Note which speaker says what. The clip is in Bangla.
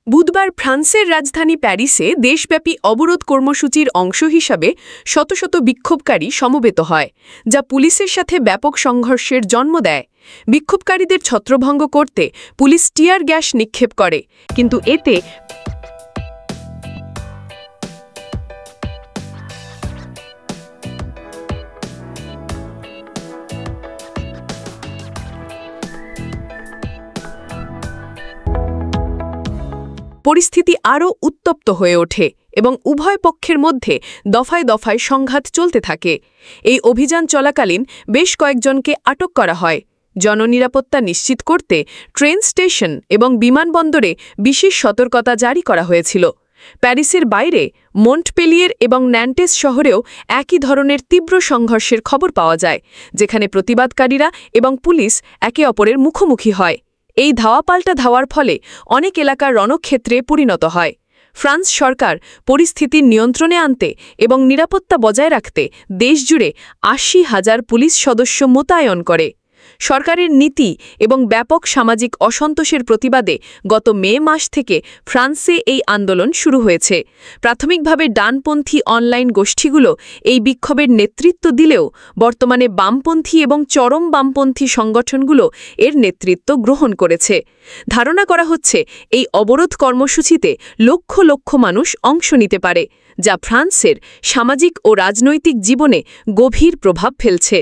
Speaker 1: বুধবার ফ্রান্সের রাজধানী প্যারিসে দেশব্যাপী অবরোধ কর্মসূচির অংশ হিসাবে শত শত বিক্ষোভকারী সমবেত হয়, যা পুলিশের সাথে ব্যাপক সংঘর্ষের জন্ম দেয়। বিক্ষোভকারীদের ছত্রভঙ্গ করতে পুলিশ টিয়ার গ্যাস নিক্ষেপ করে, কিন্তু এতে পরিস্থিতি আরও উত্তপ্ত হয়ে ওঠে এবং উভয় পক্ষের মধ্যে দফায় দফায় সংঘাত চলতে থাকে। এই অভিযান চলাকালীন বেশ কয়েকজনকে আটক করা হয়। জননিরাপত্তা নিশ্চিত করতে ট্রেন স্টেশন এবং বিমানবন্দরে বিশেষ সতর্কতা জারি করা হয়েছিল। প্যারিসের বাইরে মন্টপেলিয়ের এবং ন্যান্টেস শহরেও একই ধরনের তীব্র সংঘর্ষের খবর পাওয়া যায়, যেখানে প্রতিবাদকারীরা এবং পুলিশ একে অপরের মুখোমুখি হয়। এই ধাওয়াপাল্টা ধাওয়ার ফলে অনেক এলাকার রণক্ষেত্রে পরিণত হয়। ফ্রান্স সরকার পরিস্থিতি নিয়ন্ত্রণে আনতে এবং নিরাপত্তা বজায় রাখতে দেশজুড়ে ৮০,০০০ পুলিশ সদস্য মোতায়েন করে। সরকারের নীতি এবং ব্যাপক সামাজিক অসন্তোষের প্রতিবাদে গত মে মাস থেকে ফ্রান্সে এই আন্দোলন শুরু হয়েছে। প্রাথমিকভাবে ডানপন্থী অনলাইন গোষ্ঠীগুলো এই বিক্ষোভের নেতৃত্ব দিলেও বর্তমানে বামপন্থী এবং চরম বামপন্থী সংগঠনগুলো এর নেতৃত্ব গ্রহণ করেছে। ধারণা করা হচ্ছে এই অবরোধ কর্মসূচিতে লক্ষ লক্ষ মানুষ অংশ নিতে পারে, যা ফ্রান্সের সামাজিক ও রাজনৈতিক জীবনে গভীর প্রভাব ফেলছে।